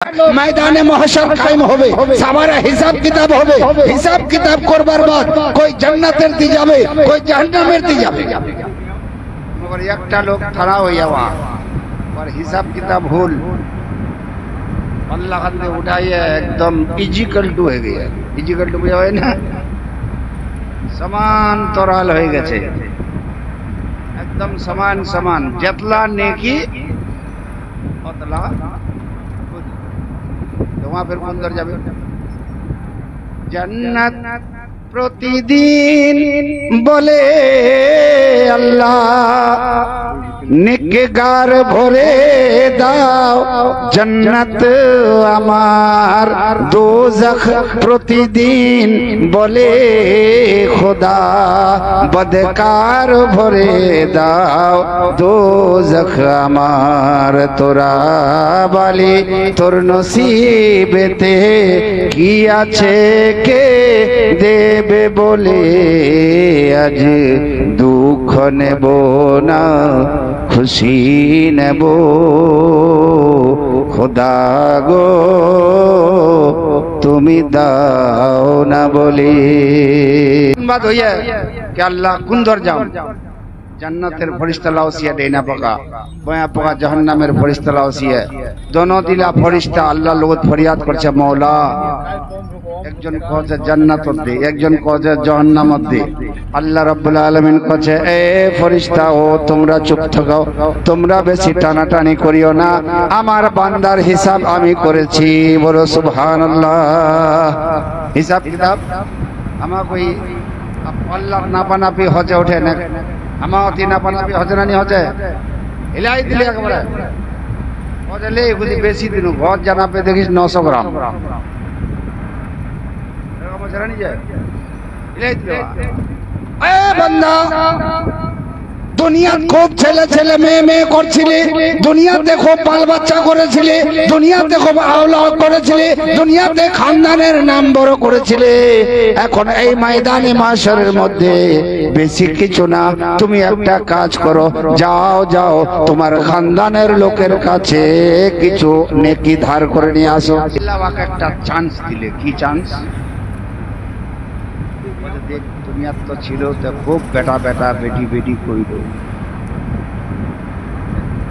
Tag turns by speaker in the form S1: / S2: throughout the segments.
S1: मैदाने महशर कायम होबे सबारा हिसाब किताब होबे हिसाब किताब करबार बाद कोई जन्नतेर दी जाबे कोई जहन्नामेर दी जाबे मगर एकटा लोक खड़ा हो जावा और हिसाब किताब भूल अल्लाह ने उठाए एकदम इजिकल टू हो गया इजिकल टू है ना समान तोराल हो गेছে एकदम समान समान जतला नेकी अतला वहां फिर अंदर जाबे जन्नत प्रतिदिन बोले अल्लाह नेकगार भरे दाओ जन्नत आमार दोजख प्रतिदिन बोले खुदा बदकार भरे दाओ दोजख आमार तोरा बाली तोर नसीबेते की आछे के देबे बोले आज दुख नेब ना खुशी नेब खुदा गो तुमी दाओ ना बोले बात हो कि अल्लाह कुंदर जाओ जन्नतेर फरिश्ता लाउसिया देना पका बया पका जहन्नामेर फरिश्ता लाउसिया दोनों दिला फरिश्ता अल्लाह लोग फरियाद करছে मौला একজন কওছে জান্নাত দে একজন কওছে জাহান্নাম দে আল্লাহ রাব্বুল আলামিন কওছে এ ফেরেশতা ও তোমরা চুপ থাকো তোমরা বেশি টানাটানি করিও না আমার বান্দার হিসাব আমি করেছি বলো সুবহানাল্লাহ হিসাব কিতাব আমা কই আল্লাহর নাপানাপি হজে ওঠে না আমা অতি নাপানাপি হজে না নি হজে এলাই দিলে একেবারে হজলে এগুলি বেশি দিন ঘর জানাবে দেখিস 900 গ্রাম दुनिया खूब छेले छेले मेये मेये करछिले दुनियाते खूब बाल बच्चा करेछिले दुनियाते खूब औलाद करेछिले दुनियाते खानदानेर नाम बड़ो करेछिले एखन एई मयदाने माशरेर मध्ये बेशी किछु ना तुमी एकटा काज करो जाओ जाओ तुम्हार खानदानेर लोकेर काछे किछु नेकी धार करे निये आसो आल्लाह पाक एकटा चांस दिले कि चांस दुनिया तो छिलो तो खूब बेटा बेटा बेटी बेटी कइलो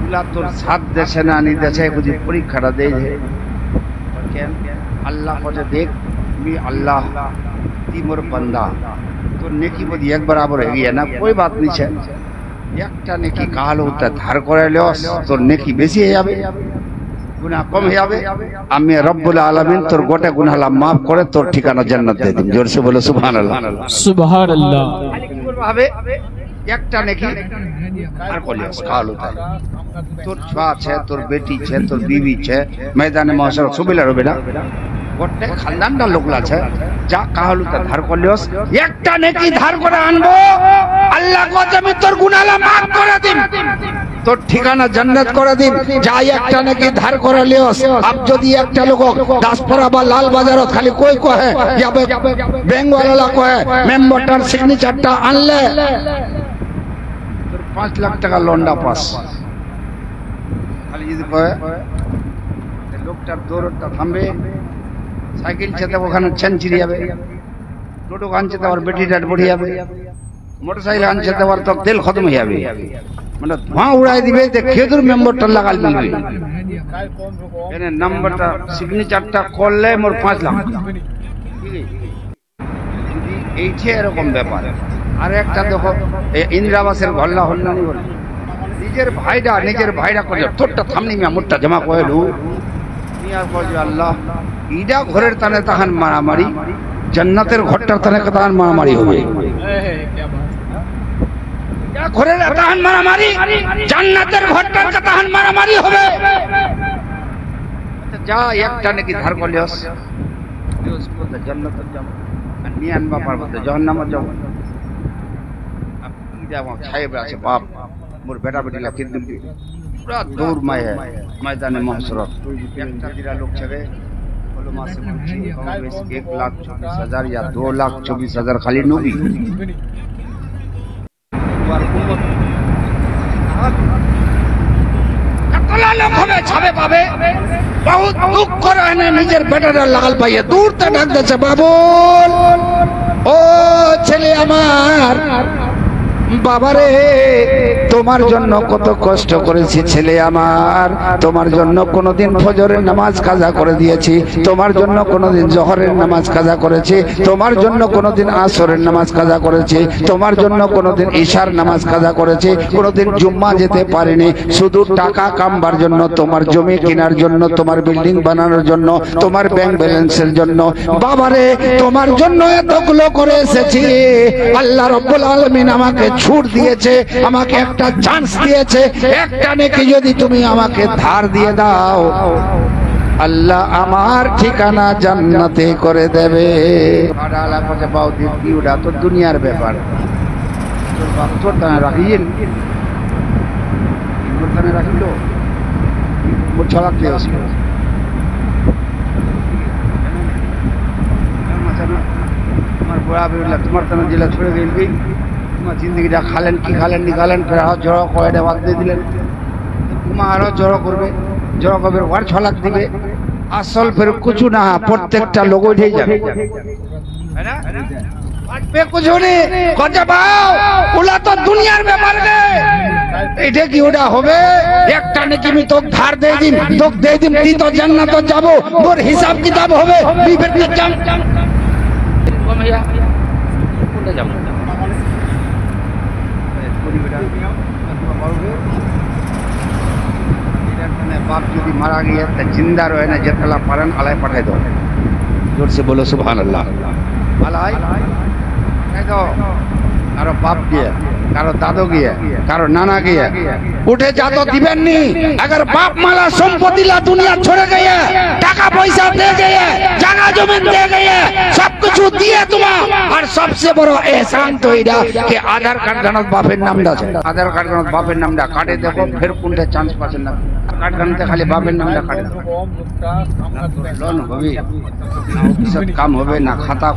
S1: गुला तोर साथ देशे ना नी देशे बुझी परीक्षाटा दे जे केन अल्लाह को देख मी अल्लाह ती मोर बंदा तोर नेकी बुझी एक बराबर हो गया ना कोई बात नहीं छे एकटा नेकी काल होता धार करे लियोस तोर नेकी बेशी हो जाबे गुनाह कम हो जाबे आमी रब्बुल आलामीन तोर गोटे गुनाहला माफ करे तोर ठिकाना जन्नत दे दिम जोर से बोलो सुबहानाल्लाह सुबहानाल्लाह भावे एकटा नेकी আর কলিয়াস কাল होता তোর ছোয়া আছে তোর বেটি আছে তোর বিবি আছে ময়দানে মাশার সুবিলা রবে না গোটে খানদানটা লোকলা আছে যা কাল होता ধার কলিয়াস একটা নেকি ধার করে আনবো আল্লাহ কত আমি তোর গুনাহলা maaf করে দিম তোর ঠিকানা জান্নাত করে দিন যাই একটা নাকি ধার করে লিওস আপ যদি একটা লোক দাসপাড়া বা লাল বাজারত খালি কই কহে যাবে বেঙ্গওয়ালা কহে মেম্বারটার সিগনেচারটা আনলে তোর 5 লাখ টাকা লন্ডা পাস খালি যদি কহে লোকটার দৌড়টা থামবে সাইকেল চেতে ওখানে চেঞ্চুরি যাবে টোটো আনছে তো আর ব্যাটারিটা बढ़ যাবে মোটরসাইকেল আনছে তো আর তো তেল খতম হয়ে যাবে মানে ধোঁয়া উড়াই দিবে যে খেজুর মেম্বারটা লাগাল দিবে এনে নাম্বারটা সিগনেচারটা করলে মোর 5 লাখ যদি এইছে এরকম ব্যাপার আর একটা দেখো ইন্দ্রাবাসের ঘল্লা হল্লানি বলে নিজের ভাইরা করে তোরটা থামনি মিয়া মোটটা জমা কইলু মিয়া কইল আল্লাহ ইডা ঘরের তানে তাহান মারামারি জান্নাতের ঘরটার তানে তাহান মারামারি হবে ঘরের তাহান মারামারি জান্নাতের ঘরটার তাহান মারামারি হবে যা একটা নাকি ধার করলিস দিওস কত জান্নাতে যাব আর নিয়ান বাবার মত জাহান্নামে যাব আপনি যাও ছাইবে আছে বাপ মোর বেটা বেটি লা কিন দিবি পুরা দূর মায়ে ময়দানে মাহশরত একটা দিরা লোক ছবে বলো মাসে বলছি 1,24,000 या 2,24,000 খালি নবী कतला लोग हमें छावे पावे बहुत दुख रहने निजेर बेटारा लागाल पाइए दूर ते डाक देছে বাবুল ও ছেলে আমার বাবারে তোমার জন্য কত কষ্ট করেছি ছেলে আমার তোমার জন্য কোনদিন ফজরের নামাজ কাজা করে দিয়েছি তোমার জন্য কোনদিন জোহরের নামাজ কাজা করেছি তোমার জন্য কোনদিন আসরের নামাজ কাজা করেছি তোমার জন্য কোনদিন ইশার নামাজ কাজা করেছি কোনদিন জুম্মা যেতে পারিনি শুধু টাকা কামবার জন্য তোমার জমি কেনার জন্য তোমার বিল্ডিং বানানোর জন্য তোমার ব্যাংক ব্যালেন্সের জন্য বাবারে তোমার জন্য এতগুলো করে এসেছি আল্লাহ রাব্বুল আলামিন আমাকে ছুট দিয়েছে আমাকে একটা চান্স দিয়েছে একটা নেকি যদি তুমি আমাকে ধার দিয়ে দাও আল্লাহ আমার ঠিকানা জান্নাতে করে দেবে আড়ালা করে বাউ দিদি ওটা তো দুনিয়ার ব্যাপার তোর বাপ তোর দানা রাখিয়েন তোর দানা রাখিল মোট ছলাক দিয়ে আসবে তোমার বড়া বেরোলা তোমার দানা জেলা ছড়ে গেলবি जिंदगी खालें की खालें निकालें फिर आओ जड़ो कयडे बात दे दिलें तुम्हारा आरो जड़ो करबे जड़ो करबे और छलाक दिबे आसल फिर कुछ ना प्रत्येकटा लोग उठे जाबे है ना पे कुछ नहीं कजा पाओ ওলা তো দুনিয়ার ব্যাপার রে এটা কি ওটা হবে একটা নাকি আমি তোক ধার দেই দিন তোক দেই দিন তুই তো জান্নাত যাব তোর হিসাব কিতাব হবে বিবেক জান কমাইয়া কোনটা যাব बाप यदि मारा गया तो जिंदा रहे ना जितना पारन अलाय पठाई दो जोर से बोलो सुभान अल्लाह अलाय पठाई दो कारो बाप गया कारो दादो गया कारो नाना गया उठे जा तो दिबेन नी अगर बाप माला संपत्ति ला दुनिया छोड़ गया टाका पैसा दे गया जगह जमीन दे गया सब कुछ दिए तुम्हारा और सबसे बड़ा एहसान तो इडा कि आधार कार्ड गणत बापेर नाम दा आधार कार्ड गणत बापेर नाम दा काटे देखो फिर कोनटे चांस पाछे ना कार्ड गणते खाली बापेर नाम दा काटे लोन होबे ना ऑफिसत काम होबे ना खाता